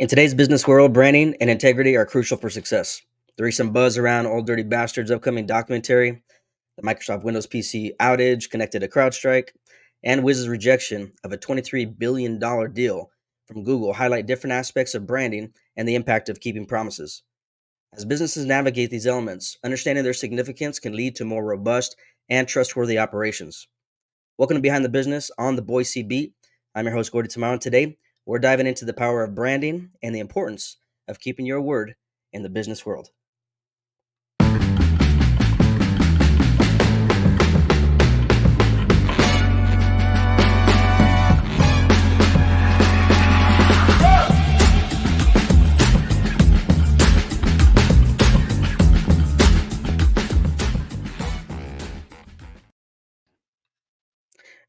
In today's business world, branding and integrity are crucial for success. The recent buzz around Old Dirty Bastard's upcoming documentary, the Microsoft Windows PC outage connected to CrowdStrike, and Wiz's rejection of a $23 billion deal from Google highlight different aspects of branding and the impact of keeping promises. As businesses navigate these elements, understanding their significance can lead to more robust and trustworthy operations. Welcome to Behind the Business on the Boise Beat. I'm your host, Gordie Tamayo, and today we're diving into the power of branding and the importance of keeping your word in the business world.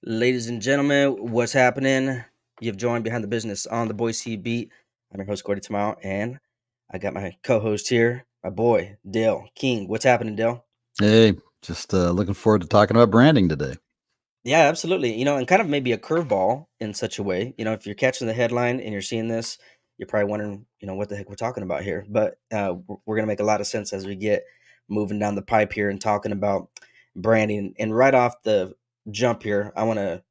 Ladies and gentlemen, what's happening? You've joined Behind the Business on the Boise Beat. I'm your host, Gordie Tamayo, and I got my co-host here, my boy, Dale King. What's happening, Dale? Hey, just looking forward to talking about branding today. Yeah, absolutely. And kind of maybe a curveball in such a way. If you're catching the headline and you're seeing this, you're probably wondering, what the heck we're talking about here. But we're going to make a lot of sense as we get moving down the pipe here and talking about branding. And right off the jump here, I want to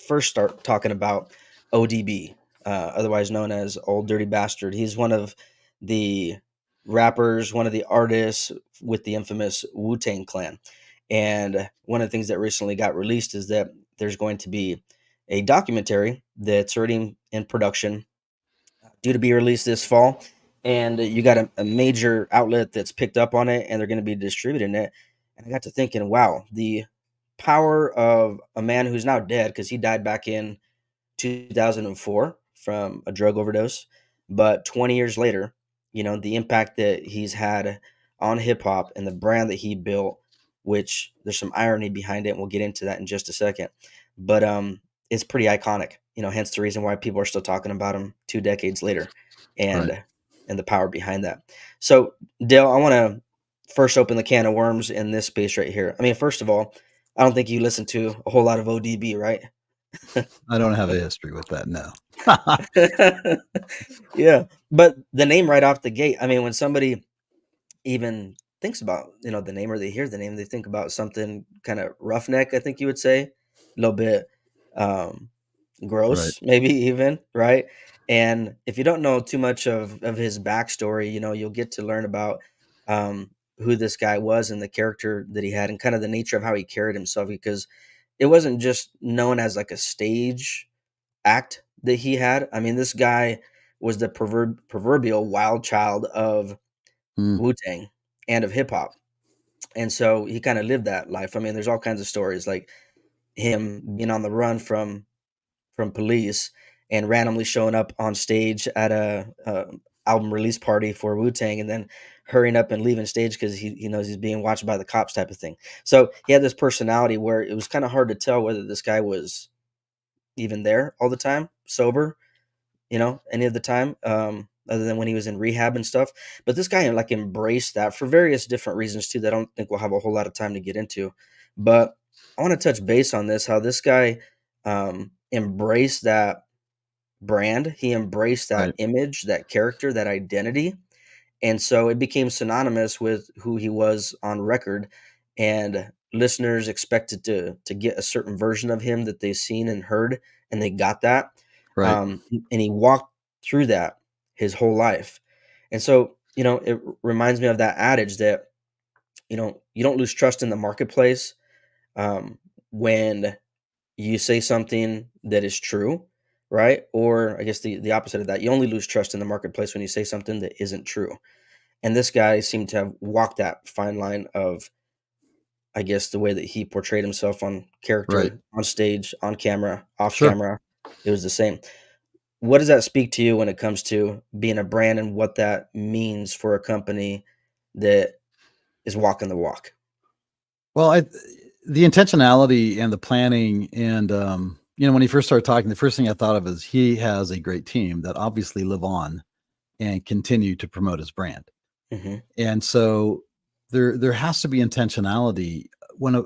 first start talking about ODB, otherwise known as Old Dirty Bastard. He's one of the rappers, one of the artists with the infamous Wu-Tang Clan. And one of the things that recently got released is that there's going to be a documentary that's already in production, due to be released this fall. And you got a major outlet that's picked up on it and they're going to be distributing it. And I got to thinking, wow, the power of a man who's now dead because he died back in 2004 from a drug overdose. But 20 years later, the impact that he's had on hip hop and the brand that he built, which there's some irony behind it, and we'll get into that in just a second. But it's pretty iconic, hence the reason why people are still talking about him 2 decades later, and Right. and the power behind that. So, Dale, I want to first open the can of worms in this space right here. I mean, first of all, I don't think you listen to a whole lot of ODB, right? I don't have a history with that. No. Yeah, but the name right off the gate, I mean, when somebody even thinks about, the name, or they hear the name, they think about something kind of roughneck, I think you would say, a little bit um Right. gross, maybe even, right? And if you don't know too much of his backstory, you'll get to learn about who this guy was and the character that he had and kind of the nature of how he carried himself, because it wasn't just known as like a stage act that he had. I mean, this guy was the proverbial wild child of Mm, Wu-Tang and of hip hop. And so he kind of lived that life. I mean, there's all kinds of stories like him being on the run from police and randomly showing up on stage at a album release party for Wu-Tang and then hurrying up and leaving stage because he knows he's being watched by the cops, type of thing. So he had this personality where it was kind of hard to tell whether this guy was even there all the time, sober, any of the time, other than when he was in rehab and stuff. But this guy like embraced that for various different reasons too, that I don't think we'll have a whole lot of time to get into. But I want to touch base on this, how this guy embraced that brand. He embraced that right. image, that character, that identity. And so it became synonymous with who he was on record. And listeners expected to get a certain version of him that they've seen and heard, and they got that. Right. And he walked through that his whole life. And so, it reminds me of that adage that, you don't lose trust in the marketplace when you say something that is true, right? Or I guess the opposite of that. You only lose trust in the marketplace when you say something that isn't true. And this guy seemed to have walked that fine line of, I guess, the way that he portrayed himself on Right. character, on stage, on camera, off Sure. camera. It was the same. What does that speak to you when it comes to being a brand and what that means for a company that is walking the walk? Well, the intentionality and the planning and when he first started talking, the first thing I thought of is he has a great team that obviously live on and continue to promote his brand. Hmm. And so there has to be intentionality when a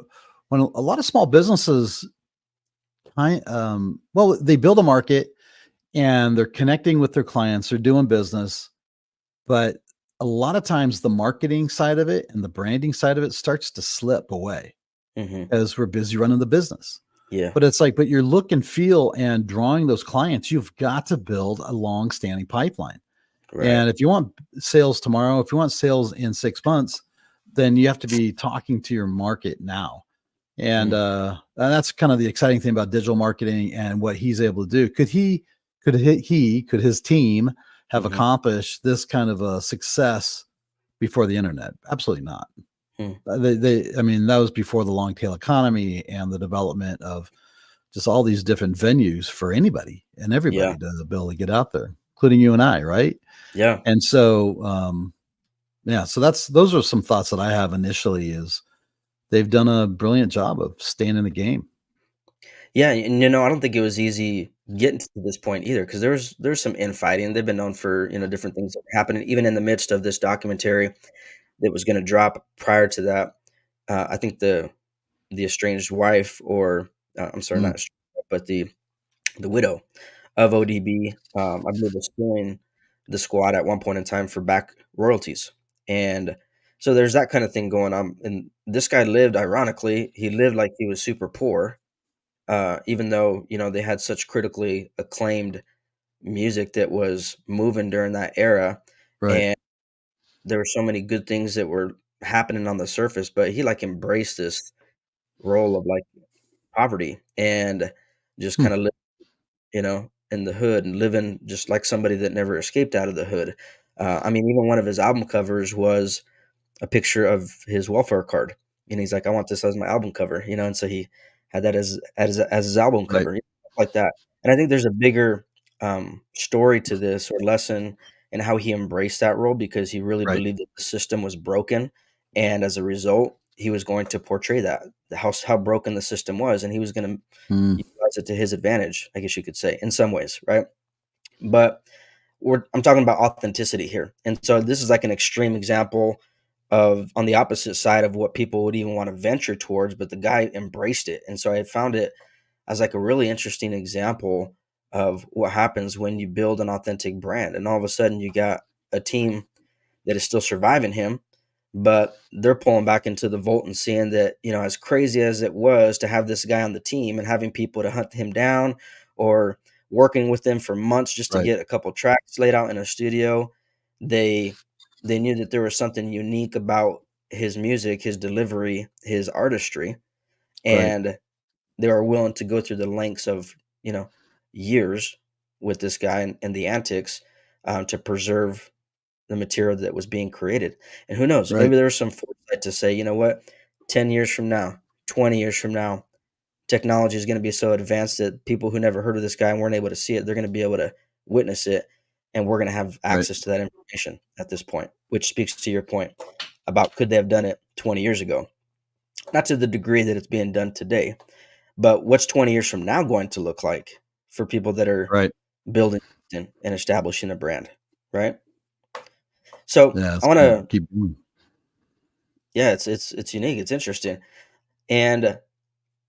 lot of small businesses well, they build a market and they're connecting with their clients, they're doing business, but a lot of times the marketing side of it and the branding side of it starts to slip away Mhm. as we're busy running the business. Yeah. But it's like, but your look and feel and drawing those clients, you've got to build a long-standing pipeline. Right. And if you want sales tomorrow, if you want sales in 6 months, then you have to be talking to your market now. Mm. And that's kind of the exciting thing about digital marketing and what he's able to do. Could his team have Mhm. accomplished this kind of a success before the internet? Absolutely not. Mm. I mean, that was before the long tail economy and the development of just all these different venues for anybody and Yeah. everybody to be able to get out there, including you and I, right? Yeah. And so, yeah, so those are some thoughts that I have initially is they've done a brilliant job of staying in the game. Yeah, and, I don't think it was easy getting to this point either, because there's some infighting. They've been known for, different things that happened even in the midst of this documentary that was gonna drop prior to that. I think the estranged wife or, I'm sorry, Mm, not estranged, but the widow of ODB, I believe was suing the squad at one point in time for back royalties. And so there's that kind of thing going on. And this guy lived, ironically, he lived like he was super poor, even though, they had such critically acclaimed music that was moving during that era. right. And there were so many good things that were happening on the surface, but he like embraced this role of like poverty and just Hmm, kind of in the hood and living just like somebody that never escaped out of the hood. I mean, even one of his album covers was a picture of his welfare card, and he's like, "I want this as my album cover," and so he had that as his album right, cover, stuff like that. And I think there's a bigger story to this or lesson in how he embraced that role because he really right. believed that the system was broken, and as a result, he was going to portray that how broken the system was, and he was going to Mm, utilize it to his advantage, I guess you could say, in some ways, right? But I'm talking about authenticity here. And so this is like an extreme example of on the opposite side of what people would even want to venture towards, but the guy embraced it. And so I found it as like a really interesting example of what happens when you build an authentic brand and all of a sudden you got a team that is still surviving him, but they're pulling back into the vault and seeing that, as crazy as it was to have this guy on the team and having people to hunt him down or working with them for months just to right, get a couple tracks laid out in a studio, they they knew that there was something unique about his music, his delivery, his artistry, right. and they were willing to go through the lengths of, you know, years with this guy and the antics to preserve the material that was being created. And who knows, Right. maybe there's some foresight to say, you know what, 10 years from now, 20 years from now, technology is going to be so advanced that people who never heard of this guy and weren't able to see it, they're going to be able to witness it. And we're going to have Right. access to that information at this point, which speaks to your point about could they have done it 20 years ago? Not to the degree that it's being done today, but what's 20 years from now going to look like for people that are Right. building and establishing a brand, right? So Yeah, I it's want gonna to keep going. Yeah, it's unique, it's interesting, and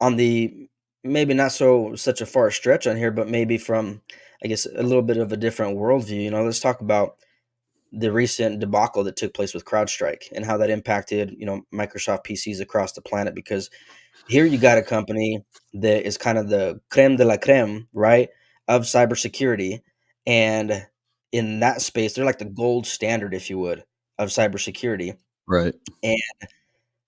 on the maybe not such a far stretch on here, but maybe from, I guess, a little bit of a different worldview, let's talk about the recent debacle that took place with CrowdStrike and how that impacted, Microsoft PCs across the planet, because here you got a company that is kind of the creme de la creme, right, of cybersecurity, and in that space, they're like the gold standard, if you would, of cybersecurity, Right. and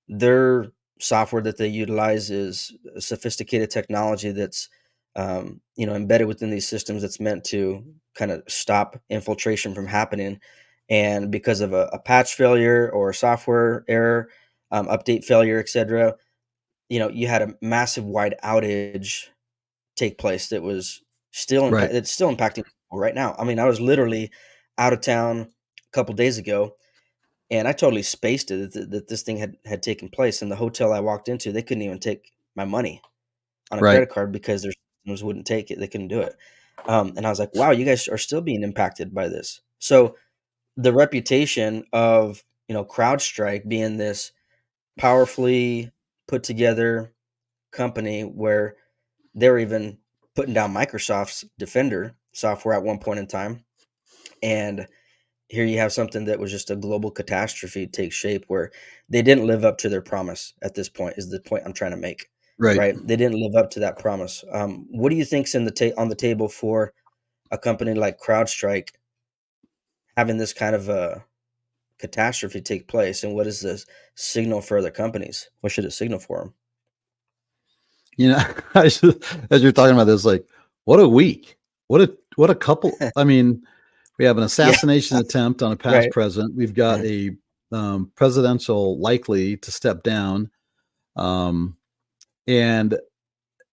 their software that they utilize is a sophisticated technology that's, embedded within these systems that's meant to kind of stop infiltration from happening. And because of a patch failure or software error, update failure, etc., you had a massive wide outage take place that was Right. it's still impacting people right now. I mean, I was literally out of town a couple days ago and I totally spaced it that this thing had taken place, and the hotel I walked into, they couldn't even take my money on a Right. credit card because their systems wouldn't take it, they couldn't do it, and I was like, "Wow, you guys are still being impacted by this." So, the reputation of, CrowdStrike being this powerfully put together company where they're even putting down Microsoft's Defender, software at one point in time, and here you have something that was just a global catastrophe take shape where they didn't live up to their promise at this point is the point I'm trying to make, Right. right? They didn't live up to that promise. What do you think's in the on the table for a company like CrowdStrike having this kind of a catastrophe take place, and what is this signal for other companies? What should it signal for them? You know, as you're talking about this, like, what a week. What a couple. I mean, we have an Yeah, assassination attempt on a past right. president. We've got Mhm, a presidential likely to step down. Um, and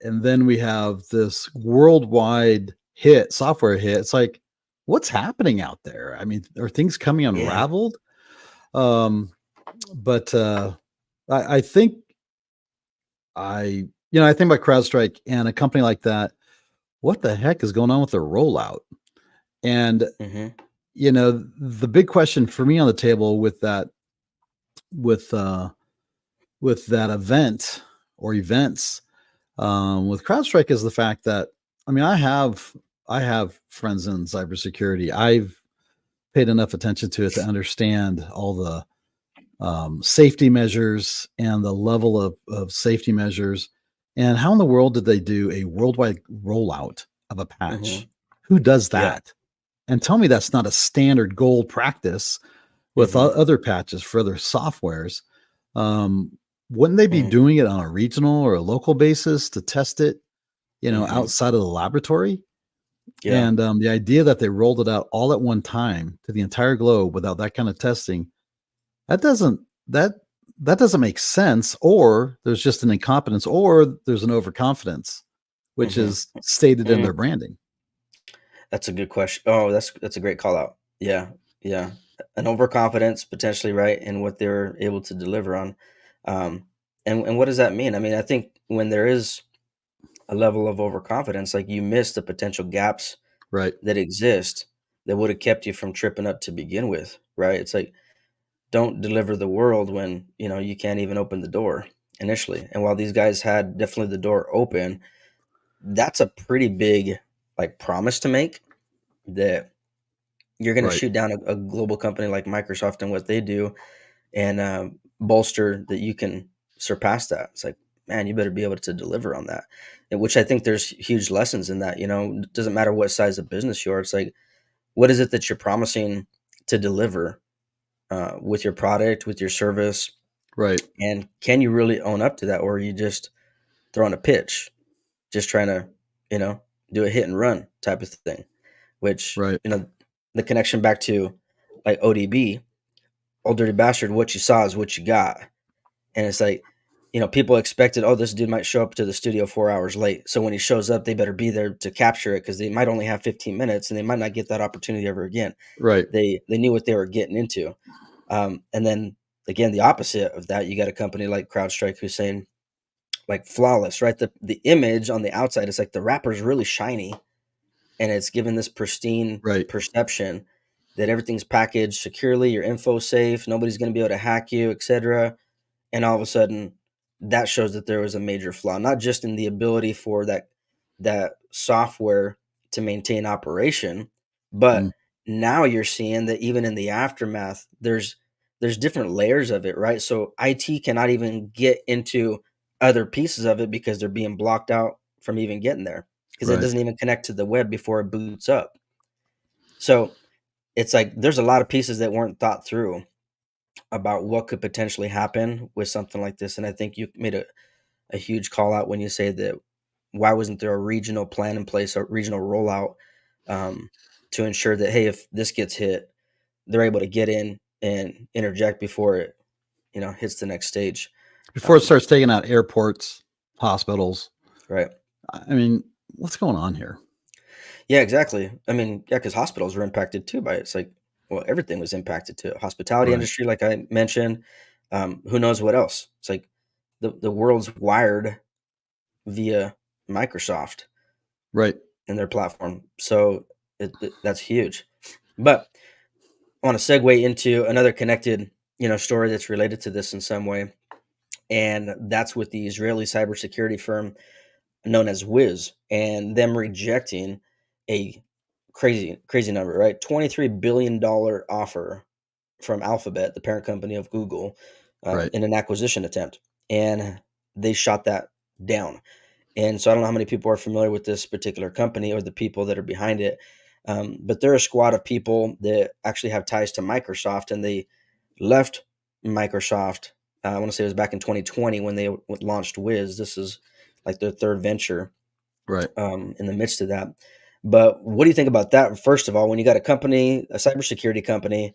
and then we have this worldwide hit, software hit. It's like, what's happening out there? I mean, are things coming yeah, unraveled? Um, but I think I think about CrowdStrike and a company like that. What the heck is going on with their rollout? And mhm, the big question for me on the table with uh, with that event or events with CrowdStrike is the fact that I mean I have friends in cybersecurity. I've paid enough attention to it to understand all the safety measures and the level of safety measures. And how in the world did they do a worldwide rollout of a patch? mhm, Who does yeah, that? And tell me that's not a standard gold practice with mhm, other patches for other softwares. Um, wouldn't they be mhm, doing it on a regional or a local basis to test it, mhm, outside of the laboratory? yeah, And the idea that they rolled it out all at one time to the entire globe without that kind of testing, that doesn't that that doesn't make sense. Or there's just an incompetence, or there's an overconfidence, which mhm, is stated in mm. their branding. That's a good question. Oh, that's a great call out. Yeah, yeah, an overconfidence potentially, right, in what they're able to deliver on, um, and what does that mean? I mean, I think when there is a level of overconfidence, like you miss the potential gaps Right. that exist that would have kept you from tripping up to begin with, right? It's like don't deliver the world when you can't even open the door initially. And while these guys had definitely the door open, that's a pretty big like promise to make that you're going to Right. shoot down a global company like Microsoft and what they do and bolster that you can surpass that. It's like, man, you better be able to deliver on that. And which I think there's huge lessons in that. It doesn't matter what size of business you are. It's like, what is it that you're promising to deliver with your product, with your service, Right. and can you really own up to that, or are you just throwing a pitch, just trying to, you know, do a hit and run type of thing? Which Right. the connection back to like ODB, old dirty bastard. What you saw is what you got. And it's like, people expected, oh, this dude might show up to the studio 4 hours late. So when he shows up, they better be there to capture it because they might only have 15 minutes and they might not get that opportunity ever again. Right. They knew what they were getting into. And then again, the opposite of that, you got a company like CrowdStrike who's saying like flawless, right? The image on the outside is like the wrapper's really shiny and it's given this pristine Right. perception that everything's packaged securely, your info safe, nobody's going to be able to hack you, etc. And all of a sudden that shows that there was a major flaw, not just in the ability for that software to maintain operation, Mm. but now you're seeing that even in the aftermath there's different layers of it, right? So IT cannot even get into other pieces of it because they're being blocked out from even getting there because it Right. doesn't even connect to the web before it boots up. So it's like there's a lot of pieces that weren't thought through about what could potentially happen with something like this. And I think you made a huge call out when you say that why wasn't there a regional plan in place, a regional rollout um, to ensure that, hey, if this gets hit, they're able to get in and interject before it, hits the next stage. Before it Um, starts taking out airports, hospitals. right. I mean, what's going on here? Yeah, exactly. I mean, yeah, because hospitals were impacted too by it. It's like, well, everything was impacted too. Hospitality Right. industry, like I mentioned, who knows what else? It's like the world's wired via Microsoft Right. and their platform. So that's huge. But I want to segue into another connected, story that's related to this in some way, and that's with the Israeli cybersecurity firm known as Wiz and them rejecting a crazy number, right? $23 billion offer from Alphabet, the parent company of Google, Right. in an acquisition attempt, and they shot that down. And so I don't know how many people are familiar with this particular company or the people that are behind it, but they're a squad of people that actually have ties to Microsoft, and they left Microsoft. I want to say it was back in 2020 when they launched Wiz. This is like their third venture Right. in the midst of that. But what do you think about that? First of all, when you got a company, a cybersecurity company,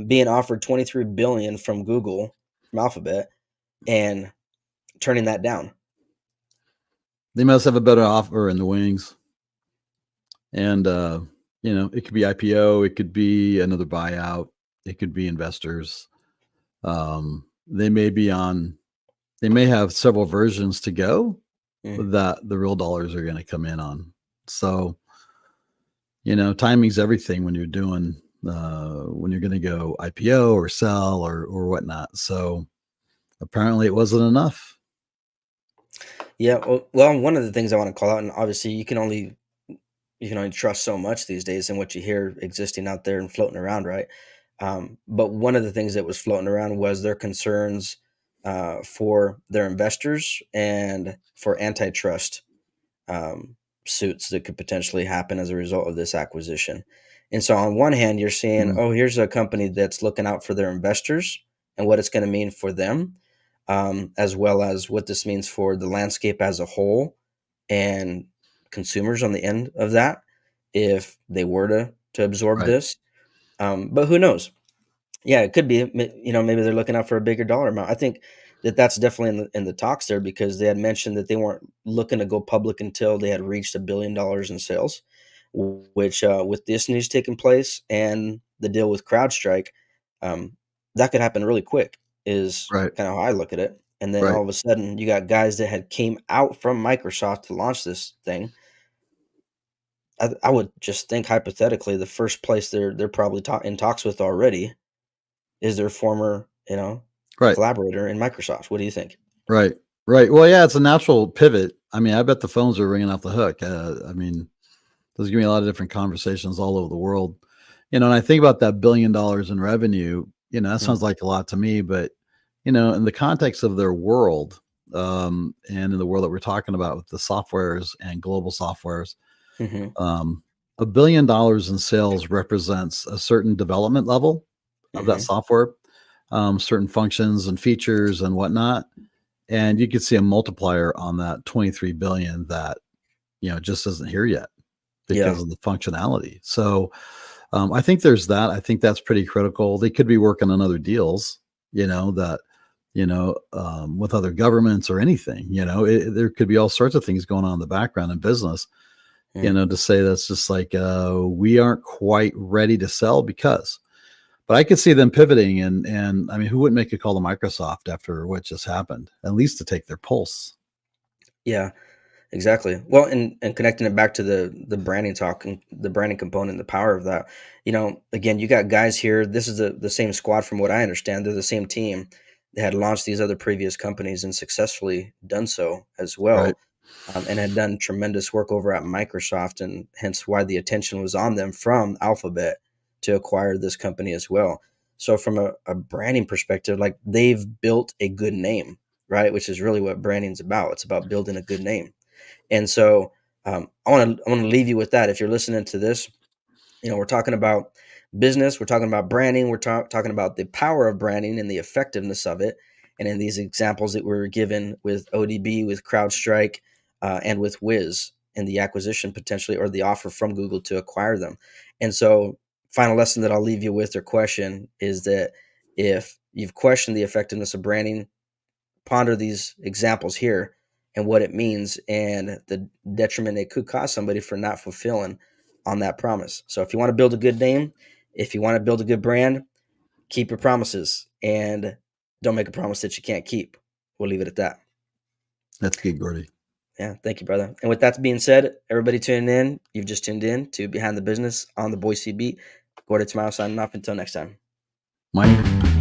being offered 23 billion from Google, from Alphabet, and turning that down. They must have a better offer in the wings. And it could be IPO, it could be another buyout, it could be investors. They may be on they may have several versions to go Mm. that the real dollars are going to come in on. So, timing's everything when you're doing when you're going to go IPO or sell or whatnot. So apparently it wasn't enough. Yeah. Well, one of the things I want to call out, and obviously you can only trust so much these days in what you hear existing out there and floating around, right? But one of the things that was floating around was their concerns for their investors and for antitrust um, suits that could potentially happen as a result of this acquisition. And so, on one hand, you're saying, Mm, oh, here's a company that's looking out for their investors and what it's going to mean for them, as well as what this means for the landscape as a whole and consumers on the end of that if they were to absorb right, this. But who knows? Yeah, it could be. Maybe they're looking out for a bigger dollar amount. I think that that's definitely in the talks there because they had mentioned that they weren't looking to go public until they had reached $1 billion in sales, which with this news taking place and the deal with CrowdStrike, um, that could happen really quick. Is right, kind of how I look at it. And then right, all of a sudden, you got guys that had came out from Microsoft to launch this thing. I would just think hypothetically, the first place they're probably in talks with already is their former, right, collaborator in Microsoft. What do you think? right, right. Well, yeah, it's a natural pivot. I mean, I bet the phones are ringing off the hook. I mean, those give me a lot of different conversations all over the world. And I think about that $1 billion in revenue, that Mm, sounds like a lot to me, but in the context of their world, and in the world that we're talking about with the softwares and global softwares, mhm, um, $1 billion in sales represents a certain development level of that mhm. software, certain functions and features and whatnot. And you could see a multiplier on that 23 billion that, just isn't here yet Yeah, because of the functionality. So I think there's that. I think that's pretty critical. They could be working on other deals, that, with other governments or anything, there could be all sorts of things going on in the background in business, mm, to say that's just like, we aren't quite ready to sell because, but I could see them pivoting and I mean, who wouldn't make a call to Microsoft after what just happened, at least to take their pulse. yeah, exactly. Well, and connecting it back to the branding talk and the branding component, the power of that. Again, you got guys here. This is the same squad, from what I understand. They're the same team. They had launched these other previous companies and successfully done so as Right. well, and had done tremendous work over at Microsoft, and hence why the attention was on them from Alphabet to acquire this company as well. So, from a branding perspective, like they've built a good name, right? Which is really what branding's about. It's about building a good name. And so, I want to leave you with that. If you're listening to this, we're talking about business, we're talking about branding, we're talking about the power of branding and the effectiveness of it. And in these examples that we were given with ODB, with CrowdStrike, and with Wiz, and the acquisition potentially or the offer from Google to acquire them. And so, final lesson that I'll leave you with or question is that if you've questioned the effectiveness of branding, ponder these examples here and what it means and the detriment it could cause somebody for not fulfilling on that promise. So if you want to build a good name, if you want to build a good brand, keep your promises and don't make a promise that you can't keep. We'll leave it at that. That's good, Gordy. Yeah, thank you, brother. And with that being said, everybody tuning in, you've just tuned in to Behind the Business on the Boise Beat. Gordie Tamayo signing off. Until next time. Mike.